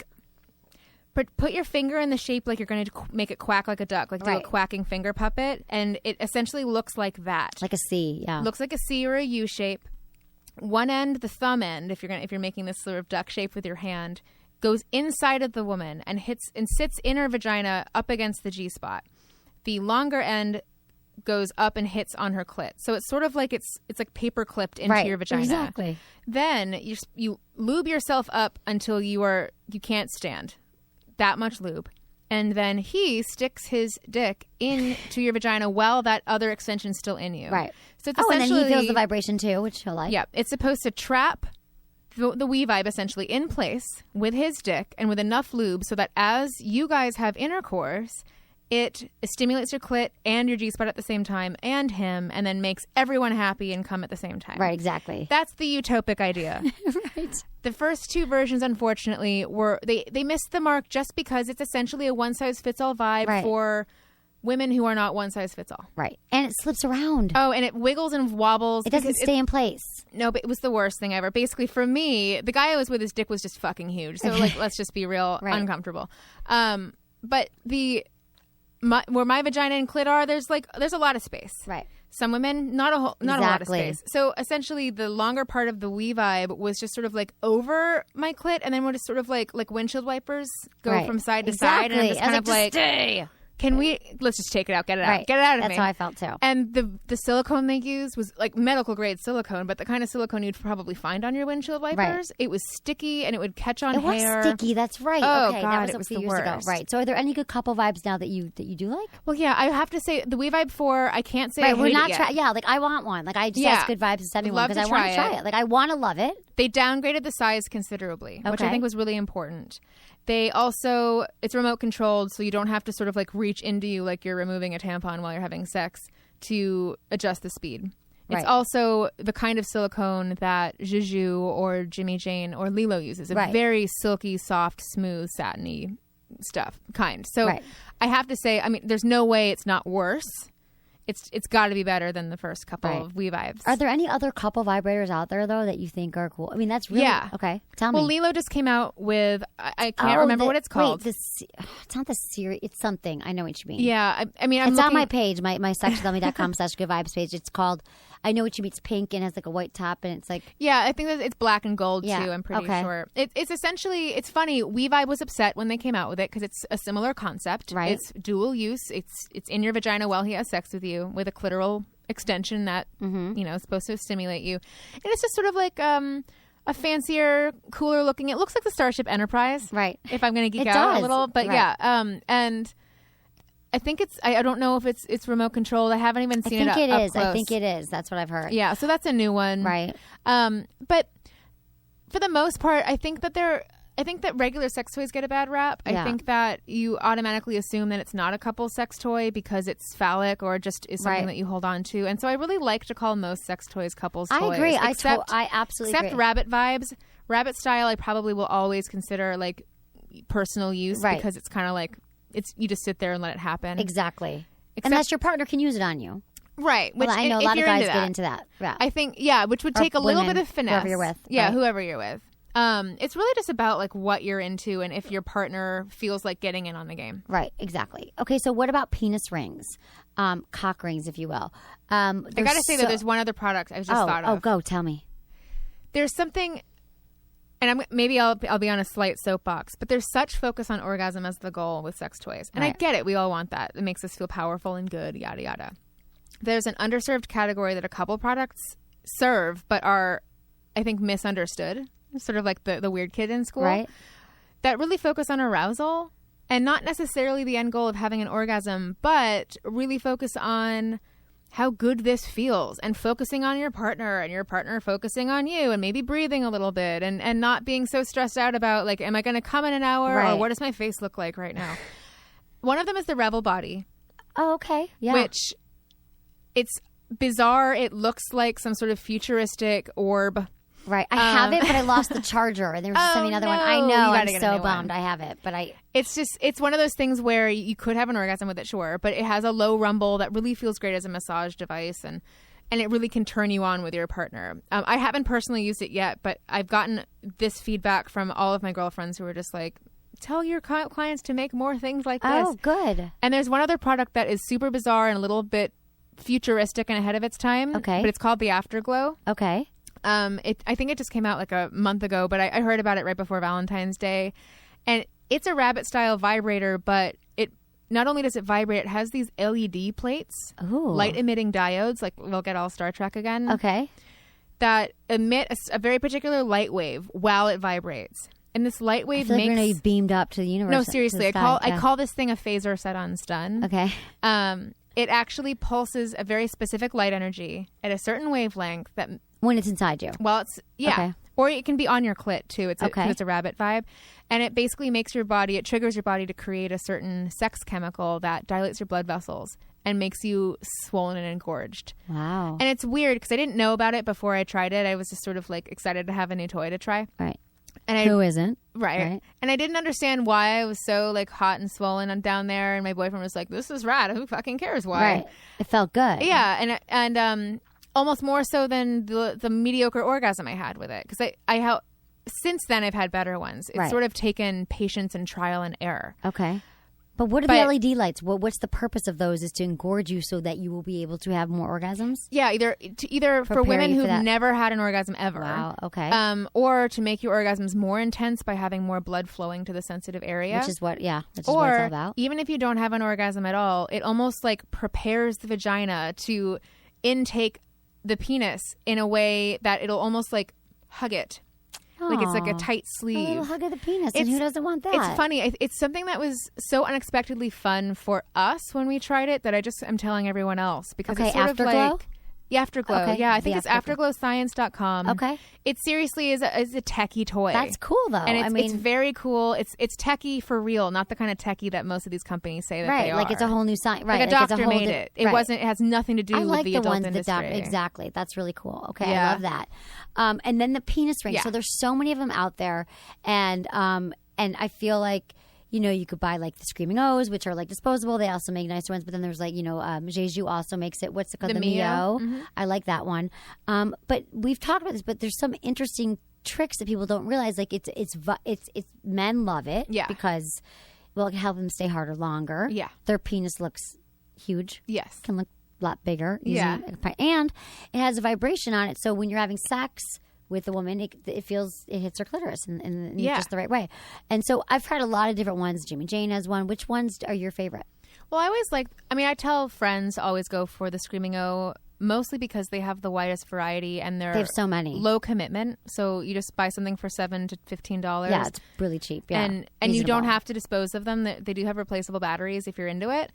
Put your finger in the shape like you're going to make it quack like a duck, like do a quacking finger puppet, and it essentially looks like that. Like a C, yeah. Looks like a C or a U shape. one end, the thumb end, if you're making this sort of duck shape with your hand, goes inside of the woman and sits in her vagina up against the G-spot. The longer end goes up and hits on her clit. So it's sort of like it's like paper clipped into your vagina. Exactly. Then you lube yourself up until you can't stand. That much lube. And then he sticks his dick into your vagina while that other extension's still in you. Right. So it's and essentially, then he feels the vibration too, which he'll like. Yeah. It's supposed to trap the WE vibe essentially in place with his dick and with enough lube so that as you guys have intercourse, it stimulates your clit and your G-spot at the same time and him, and then makes everyone happy and come at the same time. Right, exactly. That's the utopic idea. Right. The first two versions, unfortunately, they missed the mark just because it's essentially a one-size-fits-all vibe for women who are not one-size-fits-all. Right. And it slips around. Oh, and it wiggles and wobbles. It doesn't stay in place. No, but it was the worst thing ever. Basically, for me, the guy I was with, his dick was just fucking huge. So, let's just be real, uncomfortable. But where my vagina and clit are, there's a lot of space. Right. Some women, not a lot of space. So essentially, the longer part of the WE vibe was just sort of like over my clit, and then we're just sort of like windshield wipers go from side to side, and I'm just kind of like, stay. Let's just take it out, get it out, get it out of me. That's how I felt too. And the silicone they used was like medical grade silicone, but the kind of silicone you'd probably find on your windshield wipers. Right. It was sticky and it would catch on hair. It was sticky. That's right. Oh, okay, God, that was it a was few the years worst. ago. Right. So, are there any good couple vibes now that you do like? Well, yeah, I have to say the WE Vibe 4. I can't say I hate we're not it yet. like I want one. Like I just ask good vibes to send me one because I want to try it. Like I want to love it. They downgraded the size considerably, which I think was really important. They also, it's remote controlled, so you don't have to sort of like reach into you like you're removing a tampon while you're having sex to adjust the speed. It's also the kind of silicone that Juju or Jimmy Jane or Lilo uses. A very silky, soft, smooth, satiny stuff kind. So I have to say, I mean, there's no way it's not worse. It's got to be better than the first couple of WE vibes. Are there any other couple vibrators out there though that you think are cool? I mean, that's really okay. Tell me. Well, Lilo just came out with I can't remember what it's called. Wait, it's not the series. It's something. I know what you mean. Yeah, I mean, it's on my page, my sexologist.com/good-vibes page. It's called I Know What You Mean. It's pink and has like a white top, and it's like I think that it's black and gold too. I'm pretty sure. It's essentially, it's funny. WE Vibe was upset when they came out with it because it's a similar concept. Right. It's dual use. It's in your vagina while he has sex with you with a clitoral extension that is supposed to stimulate you, and it's just sort of like a fancier, cooler looking. It looks like the Starship Enterprise, right? If I'm going to geek out a little, but and I think it's. I don't know if it's remote controlled. I haven't even seen it. I think it is. Close. I think it is. That's what I've heard. Yeah, so that's a new one, right? But for the most part, I think that regular sex toys get a bad rap. I think that you automatically assume that it's not a couple sex toy because it's phallic or just is something that you hold on to. And so I really like to call most sex toys couples toys. I agree. I absolutely agree. Except rabbit vibes. Rabbit style I probably will always consider like personal use because it's kind of like you just sit there and let it happen. Exactly. Unless your partner can use it on you. Right. Which I know a lot of guys get into that. Yeah. I think, which would take a little bit of finesse. Whoever you're with. Yeah, whoever you're with. It's really just about like what you're into and if your partner feels like getting in on the game. Right, exactly. Okay, so what about penis rings? Cock rings, if you will. I gotta say that there's one other product I just thought of. Oh, go, tell me. There's something, and maybe I'll be on a slight soapbox, but there's such focus on orgasm as the goal with sex toys. And I get it, we all want that. It makes us feel powerful and good, yada, yada. There's an underserved category that a couple products serve, but are, I think, misunderstood. Sort of like the weird kid in school. Right. That really focus on arousal and not necessarily the end goal of having an orgasm, but really focus on how good this feels and focusing on your partner and your partner focusing on you and maybe breathing a little bit and not being so stressed out about like, am I going to come in an hour or what does my face look like right now? One of them is the Revel Body. Oh, okay. Yeah. Which it's bizarre. It looks like some sort of futuristic orb. Right. I have it, but I lost the charger. And they were just sending me another one. I know. I'm so bummed. I have it, but It's one of those things where you could have an orgasm with it, sure, but it has a low rumble that really feels great as a massage device, and it really can turn you on with your partner. I haven't personally used it yet, but I've gotten this feedback from all of my girlfriends who are just like, tell your clients to make more things like this. Oh, good. And there's one other product that is super bizarre and a little bit futuristic and ahead of its time. Okay. But it's called the Afterglow. Okay. I think it just came out like a month ago, but I heard about it right before Valentine's Day. And it's a rabbit-style vibrator, but it not only does it vibrate, it has these LED plates, light-emitting diodes, like we'll get all Star Trek again. Okay. That emit a very particular light wave while it vibrates. And this light wave I feel like we're gonna be beamed up to the universe. No, seriously. To I call this thing a phaser set on stun. Okay. It actually pulses a very specific light energy at a certain wavelength that when it's inside you. Well, it's Okay. Or it can be on your clit too. It's okay. It's a rabbit vibe, and it basically makes your body. It triggers your body to create a certain sex chemical that dilates your blood vessels and makes you swollen and engorged. Wow. And it's weird because I didn't know about it before I tried it. I was just sort of like excited to have a new toy to try. Right. And who isn't? Right. And I didn't understand why I was so like hot and swollen down there. And my boyfriend was like, "This is rad. Who fucking cares why?" Right. It felt good. Yeah. And almost more so than the mediocre orgasm I had with it, because since then I've had better ones. It's sort of taken patience and trial and error. Okay. But what are the LED lights? What's the purpose of those? Is to engorge you so that you will be able to have more orgasms? Yeah, either for women who've never had an orgasm ever. Wow, okay. Or to make your orgasms more intense by having more blood flowing to the sensitive area. Which is what it's all about. Even if you don't have an orgasm at all, it almost like prepares the vagina to intake the penis in a way that it'll almost like hug it. Like it's like a tight sleeve. A little hug of the penis. And who doesn't want that? It's funny. It's something that was so unexpectedly fun for us when we tried it that I'm telling everyone else. Because it's sort Afterglow? of like... Afterglow. Okay. Yeah, I think it's afterglowscience.com. Okay. It seriously is a techie toy. That's cool, though. And it's very cool. It's techie for real, not the kind of techie that most of these companies say that they are. Right, like it's a whole new science. Right, like a doctor made it. It wasn't. It has nothing to do with the adult industry. Exactly. That's really cool. Okay, I love that. And then the penis ring. Yeah. So there's so many of them out there, and I feel like, you could buy like the Screaming O's, which are like disposable. They also make nicer ones. But then there's like, Jeju also makes it. What's it called? The Mio. Mm-hmm. I like that one. But we've talked about this, but there's some interesting tricks that people don't realize. Like it's men love it. Yeah. Because, well, it can help them stay harder longer. Yeah. Their penis looks huge. Yes. Can look a lot bigger. Yeah. And it has a vibration on it. So when you're having sex with a woman, it hits her clitoris in just the right way. And so I've tried a lot of different ones. Jimmy Jane has one. Which ones are your favorite? Well, I tell friends to always go for the Screaming O, mostly because they have the widest variety and they have so many. Low commitment. So you just buy something for $7 to $15. Yeah, it's really cheap. Yeah. And you don't have to dispose of them. They do have replaceable batteries if you're into it.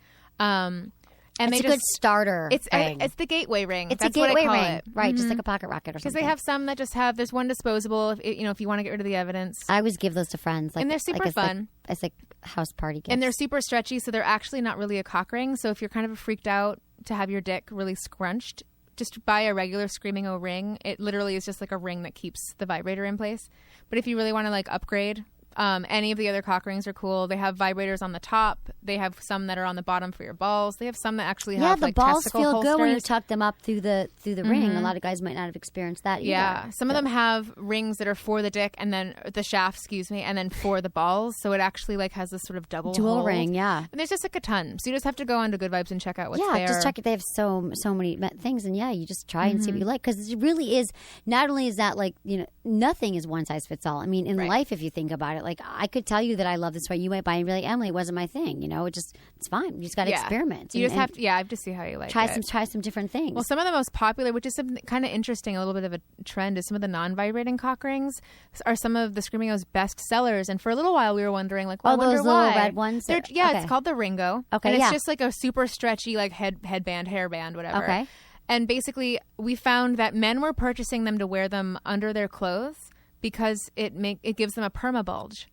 And it's a good starter ring. It's the gateway ring. It's That's a gateway what I call ring, it. right? Just like a pocket rocket or something. Because they have some that just there's one disposable. If you want to get rid of the evidence. I always give those to friends, and they're super fun. It's like house party gifts. And they're super stretchy, so they're actually not really a cock ring. So if you're kind of freaked out to have your dick really scrunched, just buy a regular Screaming O ring. It literally is just like a ring that keeps the vibrator in place. But if you really want to like upgrade. Any of the other cock rings are cool. They have vibrators on the top. They have some that are on the bottom for your balls. They have some that actually have the balls testicle feel holsters. Good when you tuck them up through the ring. A lot of guys might not have experienced that either. Yeah, some of them have rings that are for the dick and then the shaft, and then for the balls. So it actually like has this sort of double hold. Ring. Yeah, and there's just like a ton. So you just have to go onto Good Vibes and check out what's there. Yeah, just check it. They have so many things, and you just try and see what you like, because it really is. Not only is that like nothing is one size fits all. I mean, in life, if you think about it, like I could tell you that I love this way. You might buy and be like, Emily, it wasn't my thing. It's fine. You just got to experiment. You just have to. Yeah, I have to see how you like it. Try some different things. Well, some of the most popular, which is kind of interesting, a little bit of a trend, is some of the non-vibrating cock rings are some of the Screaming O's best sellers. And for a little while, we were wondering, like, well, I wonder those why. little red ones. It's called the Ringo. Okay, and it's just like a super stretchy, like headband, hairband, whatever. Okay. And basically, we found that men were purchasing them to wear them under their clothes because it gives them a perma bulge.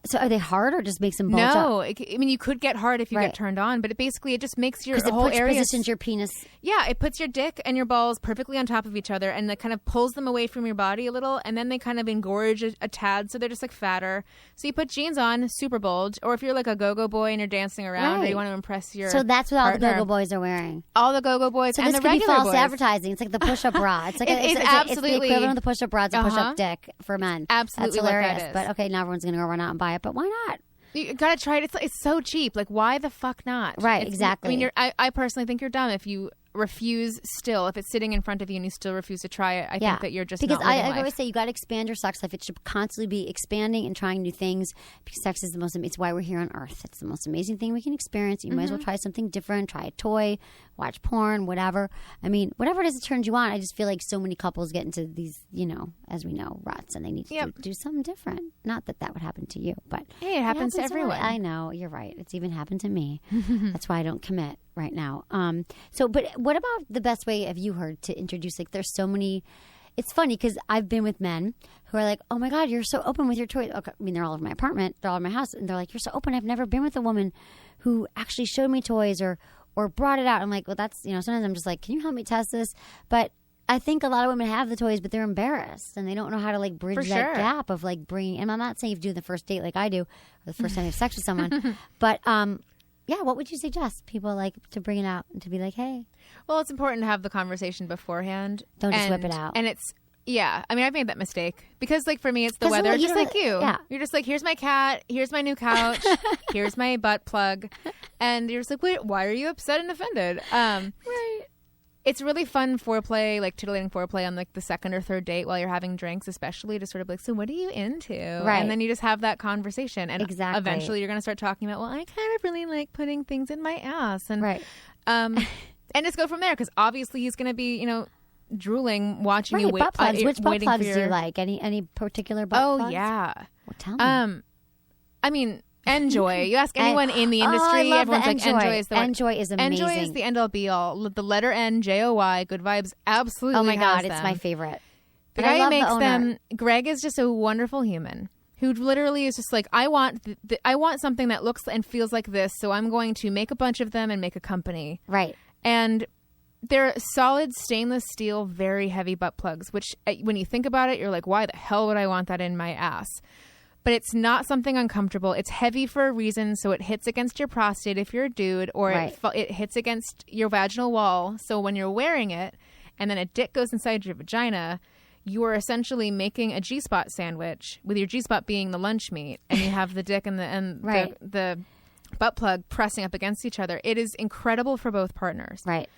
So are they hard or just makes them bulge up? No, I mean you could get hard if you get turned on, but it just makes your whole area. Positions your penis. Yeah, it puts your dick and your balls perfectly on top of each other, and it kind of pulls them away from your body a little, and then they kind of engorge a tad, so they're just like fatter. So you put jeans on, super bulge, or if you're like a go-go boy and you're dancing around, or you want to impress your So that's what partner. all the go-go boys are wearing. All the go-go boys and the regular boys. So this could be false advertising. It's like the push-up bra. It's like it's absolutely it's the equivalent of the push-up bra. It's a push-up dick for men. Absolutely, that's hilarious. what that is. But okay, now everyone's going to go run out and buy it. But why not? You gotta try it. It's so cheap. Like, why the fuck not? Right, exactly. I mean, I personally think you're dumb if you refuse still, if it's sitting in front of you and you still refuse to try it, I think that you're just because not living I life. always say you got to expand your sex life. It should constantly be expanding and trying new things because sex is the most. It's why we're here on Earth. It's the most amazing thing we can experience. You might as well try something different. Try a toy, watch porn, whatever. I mean, whatever it is that turns you on. I just feel like so many couples get into these, as we know, ruts, and they need to do something different. Not that would happen to you, but hey, it happens to everyone. I know, you're right. It's even happened to me. That's why I don't commit right now. But what about the best way have you heard to introduce? Like, there's so many. It's funny because I've been with men who are like, "Oh my God, you're so open with your toys." Okay, I mean, they're all over my apartment, they're all in my house, and they're like, "You're so open. I've never been with a woman who actually showed me toys or brought it out." I'm like, "Well, that's Sometimes I'm just like, can you help me test this?" But I think a lot of women have the toys, but they're embarrassed and they don't know how to like bridge that gap of like bringing. And I'm not saying you do the first date like I do, or the first time you have sex with someone, but what would you suggest people like to bring it out and to be like, hey? Well, it's important to have the conversation beforehand. Don't just whip it out. And it's I mean, I've made that mistake because like for me, it's the weather, just like you. Yeah. You're just like, here's my cat, here's my new couch, here's my butt plug, and you're just like, wait, why are you upset and offended? Right. It's really fun foreplay, like titillating foreplay on like the second or third date while you're having drinks, especially to sort of like, so what are you into? Right. And then you just have that conversation. And exactly. Eventually you're going to start talking about, well, I kind of really like putting things in my ass. And, right. And just go from there because obviously he's going to be, drooling, watching you wait. Butt plugs. Which butt plugs do you like? Any particular butt plugs? Oh, yeah. Well, tell me. I mean... Enjoy. You ask anyone in the industry, I love everyone's like, Enjoy. Enjoy is the one. Enjoy is amazing. Enjoy is the end all be all. The letter N, J-O-Y, Good Vibes, absolutely. Oh my God, has it's them. my favorite. The guy who makes them, Greg, is just a wonderful human who literally is just like, I want something that looks and feels like this, so I'm going to make a bunch of them and make a company. Right. And they're solid stainless steel, very heavy butt plugs, which when you think about it, you're like, why the hell would I want that in my ass? But it's not something uncomfortable. It's heavy for a reason, so it hits against your prostate if you're a dude, or it hits against your vaginal wall. So when you're wearing it, and then a dick goes inside your vagina, you are essentially making a G-spot sandwich, with your G-spot being the lunch meat, and you have the dick and the butt plug pressing up against each other. It is incredible for both partners. Right.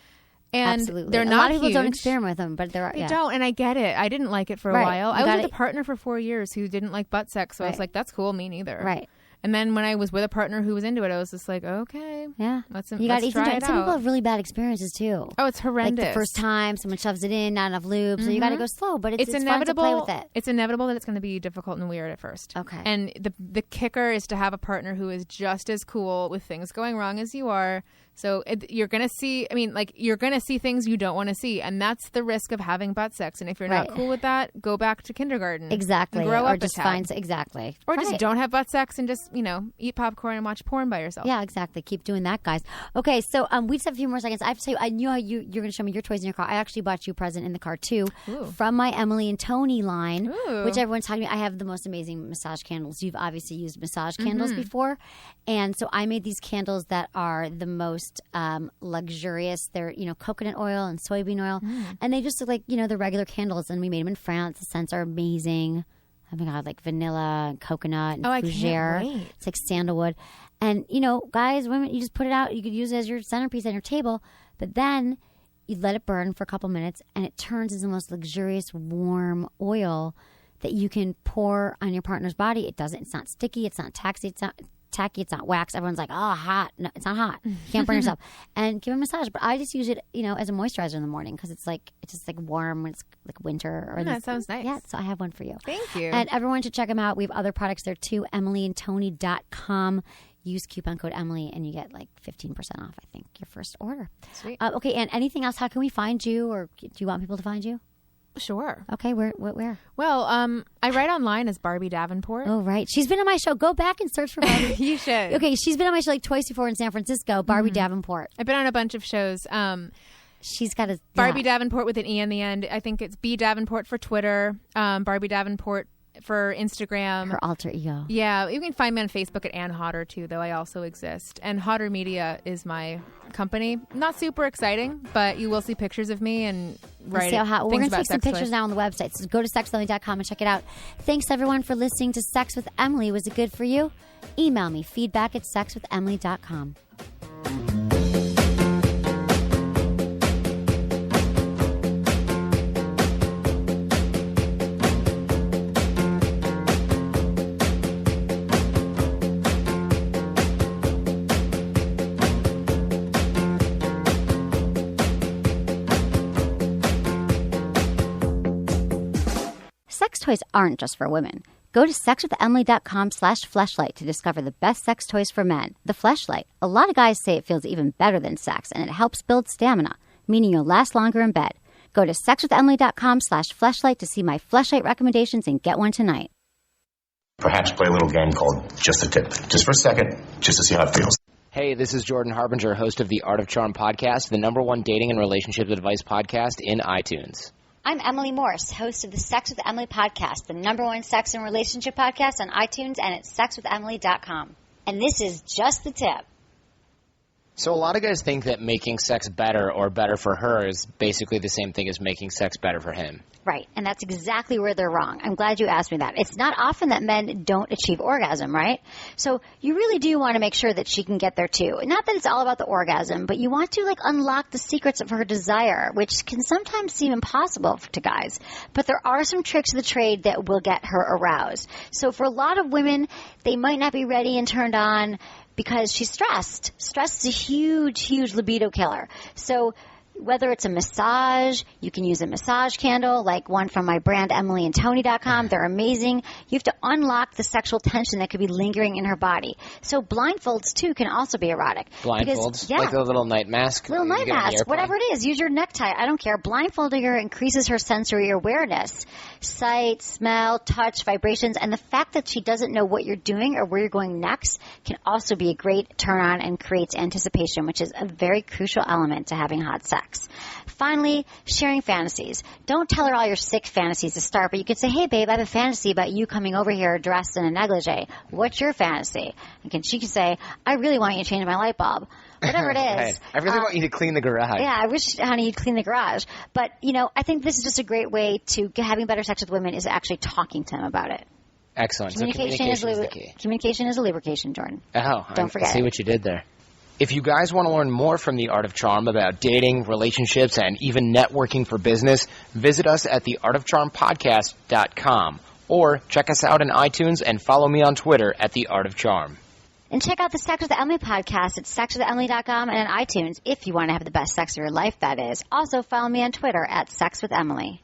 And absolutely. They're not a lot of people huge. don't experiment with them, but they don't, and I get it. I didn't like it for a while. I was with a partner for 4 years who didn't like butt sex, so I was like, that's cool, me neither. Right. And then when I was with a partner who was into it, I was just like, okay, yeah, let's try it Some out. people have really bad experiences too. Oh, it's horrendous. Like the first time someone shoves it in, not enough lube, so you got to go slow. But it's inevitable. Fun to play with it. It's inevitable that it's going to be difficult and weird at first. Okay. And the kicker is to have a partner who is just as cool with things going wrong as you are. So you're going to see, you're going to see things you don't want to see. And that's the risk of having butt sex. And if you're not cool with that, go back to kindergarten. Exactly. And grow or up just find, exactly. Or just don't have butt sex and just, eat popcorn and watch porn by yourself. Yeah, exactly. Keep doing that, guys. Okay, so we just have a few more seconds. I have to tell you, I knew how you're going to show me your toys in your car. I actually bought you a present in the car, too, from my Emily and Tony line, which everyone's talking about. I have the most amazing massage candles. You've obviously used massage candles before. And so I made these candles that are the most luxurious. They're, coconut oil and soybean oil. And they just look like, the regular candles. And we made them in France. The scents are amazing. Oh my God, like vanilla and coconut and fougere. It's like sandalwood. And, guys, women, you just put it out. You could use it as your centerpiece on your table. But then you let it burn for a couple minutes and it turns into the most luxurious, warm oil that you can pour on your partner's body. It's not sticky. It's not taxi. It's not tacky. It's not wax. Everyone's like, oh, hot. No, it's not hot. You can't burn yourself. And give a massage. But I just use it, as a moisturizer in the morning because it's just like warm when it's like winter. Or that sounds nice. Yeah, so I have one for you. Thank you. And everyone should check them out. We have other products there too. EmilyandTony.com. Use coupon code Emily and you get like 15% off, I think, your first order. Sweet. Okay, and anything else? How can we find you, or do you want people to find you? Sure. Okay, where? Well, I write online as Barbie Davenport. Oh, right. She's been on my show. Go back and search for Barbie. You should. Okay, she's been on my show like twice before in San Francisco. Barbie Davenport. I've been on a bunch of shows. She's got a Barbie Davenport with an E on the end. I think it's B Davenport for Twitter. Barbie Davenport for Instagram. Her alter ego. Yeah, you can find me on Facebook at Ann Hodder too, though I also exist. And Hodder Media is my company. Not super exciting, but you will see pictures of me and write We're going to take some pictures toys. now on the website. So go to sexologist.com and check it out. Thanks everyone for listening to Sex with Emily. Was it good for you? Email me feedback@sexwithemily.com. toys aren't just for women. Go to sexwithemily.com/fleshlight to discover the best sex toys for men. The Fleshlight. A lot of guys say it feels even better than sex, and it helps build stamina, meaning you'll last longer in bed. Go to sexwithemily.com/fleshlight to see my Fleshlight recommendations and get one tonight. Perhaps play a little game called Just a Tip. Just for a second, just to see how it feels. Hey, this is Jordan Harbinger, host of the Art of Charm podcast, the #1 dating and relationship advice podcast in iTunes. I'm Emily Morse, host of the Sex with Emily podcast, the #1 sex and relationship podcast on iTunes and at sexwithemily.com. And this is Just the Tip. So a lot of guys think that making sex better or better for her is basically the same thing as making sex better for him. Right, and that's exactly where they're wrong. I'm glad you asked me that. It's not often that men don't achieve orgasm, right? So you really do want to make sure that she can get there too. Not that it's all about the orgasm, but you want to unlock the secrets of her desire, which can sometimes seem impossible to guys. But there are some tricks of the trade that will get her aroused. So for a lot of women, they might not be ready and turned on because she's stressed. Stress is a huge, huge libido killer. So whether it's a massage, you can use a massage candle like one from my brand EmilyandTony.com. They're amazing. You have to unlock the sexual tension that could be lingering in her body. So blindfolds, too, can also be erotic. Blindfolds? Because, like a little night mask? Little night mask, whatever it is. Use your necktie. I don't care. Blindfolding her increases her sensory awareness. Sight, smell, touch, vibrations, and the fact that she doesn't know what you're doing or where you're going next can also be a great turn-on and creates anticipation, which is a very crucial element to having hot sex. Finally, sharing fantasies. Don't tell her all your sick fantasies to start, but you could say, hey, babe, I have a fantasy about you coming over here dressed in a negligee. What's your fantasy? And she can say, I really want you to change my light bulb. Whatever it is. Right. I really want you to clean the garage. Yeah, I wish, honey, you'd clean the garage. But, I think this is just a great way to having better sex with women is actually talking to them about it. Excellent. Communication is the key. Communication is a lubrication, Jordan. Oh, Don't forget. I see what you did there. If you guys want to learn more from the Art of Charm about dating, relationships, and even networking for business, visit us at theartofcharmpodcast.com or check us out on iTunes and follow me on Twitter at The Art of Charm. And check out the Sex with Emily podcast at sexwithemily.com and on iTunes if you want to have the best sex of your life, that is. Also, follow me on Twitter at Sex with Emily.